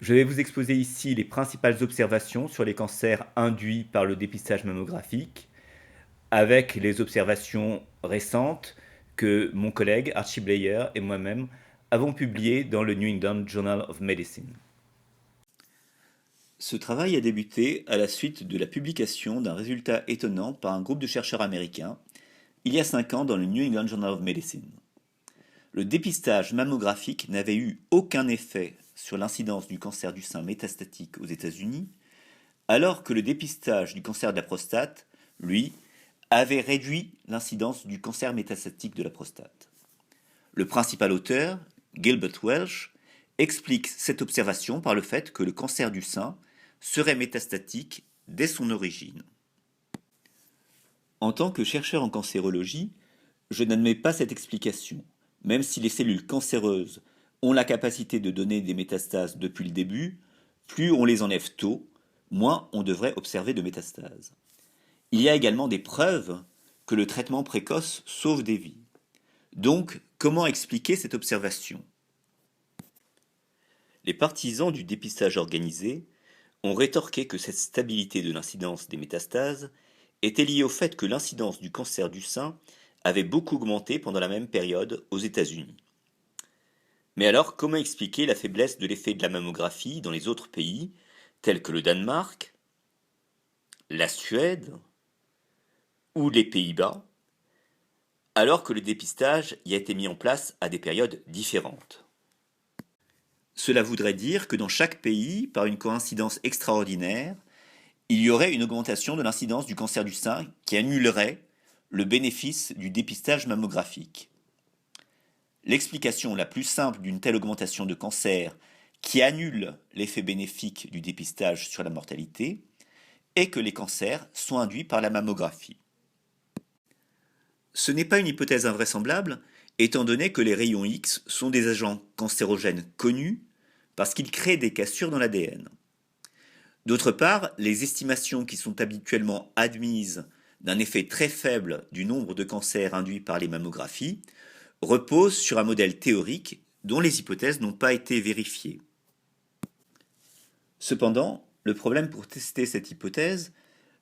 Je vais vous exposer ici les principales observations sur les cancers induits par le dépistage mammographique, avec les observations récentes que mon collègue Archie Bleyer et moi-même avons publiées dans le New England Journal of Medicine. Ce travail a débuté à la suite de la publication d'un résultat étonnant par un groupe de chercheurs américains, il y a 5 ans dans le New England Journal of Medicine. Le dépistage mammographique n'avait eu aucun effet sur l'incidence du cancer du sein métastatique aux États-Unis, alors que le dépistage du cancer de la prostate, lui, avait réduit l'incidence du cancer métastatique de la prostate. Le principal auteur, Gilbert Welch, explique cette observation par le fait que le cancer du sein serait métastatique dès son origine. En tant que chercheur en cancérologie, je n'admets pas cette explication, même si les cellules cancéreuses ont la capacité de donner des métastases depuis le début, plus on les enlève tôt, moins on devrait observer de métastases. Il y a également des preuves que le traitement précoce sauve des vies. Donc, comment expliquer cette observation? Les partisans du dépistage organisé ont rétorqué que cette stabilité de l'incidence des métastases était liée au fait que l'incidence du cancer du sein avait beaucoup augmenté pendant la même période aux États-Unis. Mais alors, comment expliquer la faiblesse de l'effet de la mammographie dans les autres pays, tels que le Danemark, la Suède ou les Pays-Bas, alors que le dépistage y a été mis en place à des périodes différentes? Cela voudrait dire que dans chaque pays, par une coïncidence extraordinaire, il y aurait une augmentation de l'incidence du cancer du sein qui annulerait le bénéfice du dépistage mammographique. L'explication la plus simple d'une telle augmentation de cancer qui annule l'effet bénéfique du dépistage sur la mortalité est que les cancers sont induits par la mammographie. Ce n'est pas une hypothèse invraisemblable, étant donné que les rayons X sont des agents cancérogènes connus parce qu'ils créent des cassures dans l'ADN. D'autre part, les estimations qui sont habituellement admises d'un effet très faible du nombre de cancers induits par les mammographies reposent sur un modèle théorique dont les hypothèses n'ont pas été vérifiées. Cependant, le problème pour tester cette hypothèse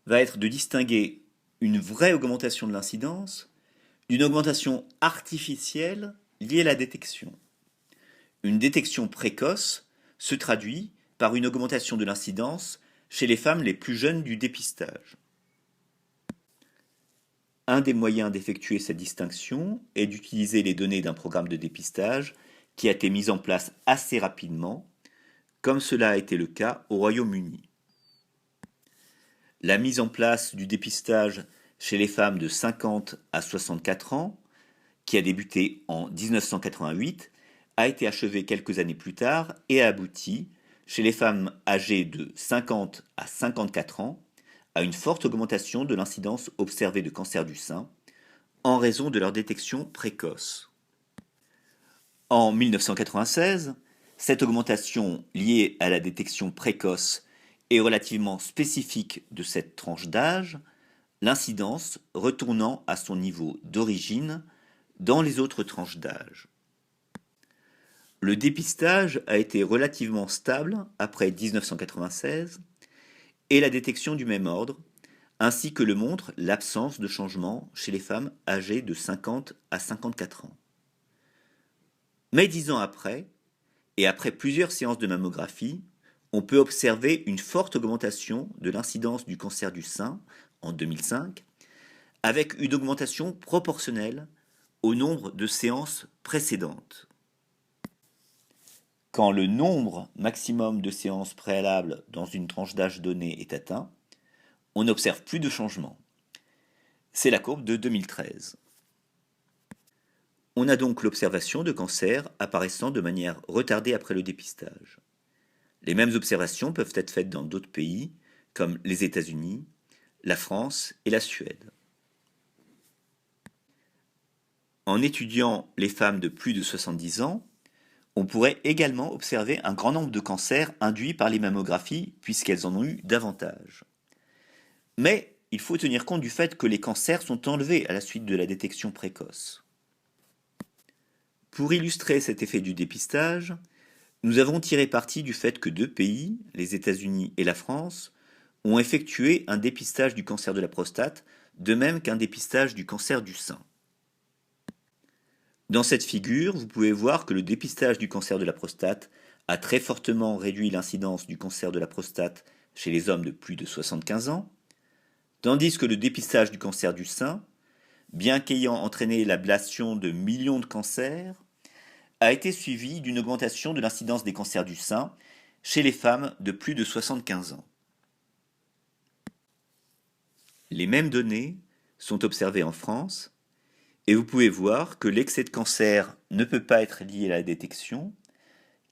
va être de distinguer une vraie augmentation de l'incidence d'une augmentation artificielle liée à la détection. Une détection précoce se traduit par une augmentation de l'incidence chez les femmes les plus jeunes du dépistage. Un des moyens d'effectuer cette distinction est d'utiliser les données d'un programme de dépistage qui a été mis en place assez rapidement, comme cela a été le cas au Royaume-Uni. La mise en place du dépistage chez les femmes de 50 à 64 ans, qui a débuté en 1988, a été achevée quelques années plus tard et a abouti, chez les femmes âgées de 50 à 54 ans, à une forte augmentation de l'incidence observée de cancer du sein en raison de leur détection précoce. En 1996, cette augmentation liée à la détection précoce est relativement spécifique de cette tranche d'âge, l'incidence retournant à son niveau d'origine dans les autres tranches d'âge. Le dépistage a été relativement stable après 1996 et la détection du même ordre, ainsi que le montre l'absence de changement chez les femmes âgées de 50 à 54 ans. Mais 10 ans après, et après plusieurs séances de mammographie, on peut observer une forte augmentation de l'incidence du cancer du sein en 2005, avec une augmentation proportionnelle au nombre de séances précédentes. Quand le nombre maximum de séances préalables dans une tranche d'âge donnée est atteint, on n'observe plus de changement. C'est la courbe de 2013. On a donc l'observation de cancers apparaissant de manière retardée après le dépistage. Les mêmes observations peuvent être faites dans d'autres pays, comme les États-Unis, la France et la Suède. En étudiant les femmes de plus de 70 ans, on pourrait également observer un grand nombre de cancers induits par les mammographies puisqu'elles en ont eu davantage. Mais il faut tenir compte du fait que les cancers sont enlevés à la suite de la détection précoce. Pour illustrer cet effet du dépistage, Nous avons tiré parti du fait que deux pays, les États-Unis et la France, ont effectué un dépistage du cancer de la prostate, de même qu'un dépistage du cancer du sein. Dans cette figure, vous pouvez voir que le dépistage du cancer de la prostate a très fortement réduit l'incidence du cancer de la prostate chez les hommes de plus de 75 ans, tandis que le dépistage du cancer du sein, bien qu'ayant entraîné l'ablation de millions de cancers, a été suivi d'une augmentation de l'incidence des cancers du sein chez les femmes de plus de 75 ans. Les mêmes données sont observées en France, et vous pouvez voir que l'excès de cancer ne peut pas être lié à la détection,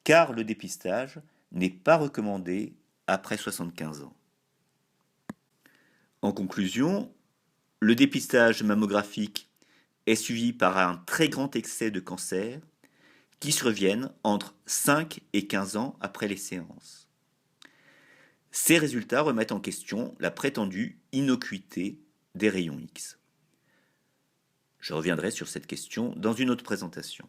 car le dépistage n'est pas recommandé après 75 ans. En conclusion, le dépistage mammographique est suivi par un très grand excès de cancer qui surviennent entre 5 et 15 ans après les séances. Ces résultats remettent en question la prétendue innocuité des rayons X. Je reviendrai sur cette question dans une autre présentation.